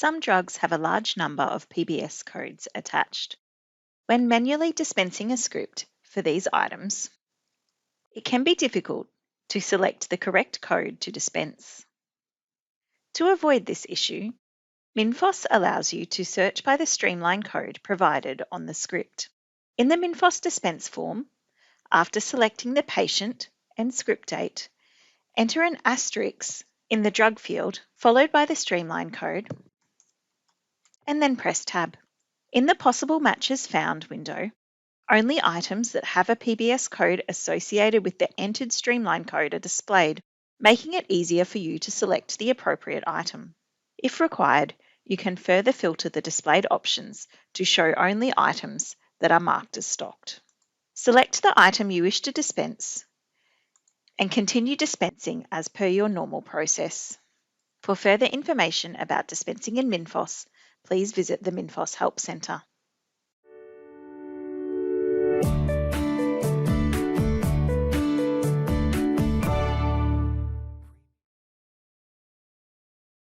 Some drugs have a large number of PBS codes attached. When manually dispensing a script for these items, it can be difficult to select the correct code to dispense. To avoid this issue, Minfos allows you to search by the streamline code provided on the script. In the Minfos dispense form, after selecting the patient and script date, enter an asterisk in the drug field followed by the streamline code, and then press Tab. In the Possible Matches Found window, only items that have a PBS code associated with the entered streamline code are displayed, making it easier for you to select the appropriate item. If required, you can further filter the displayed options to show only items that are marked as stocked. Select the item you wish to dispense and continue dispensing as per your normal process. For further information about dispensing in Minfos, please visit the Minfos Help Centre.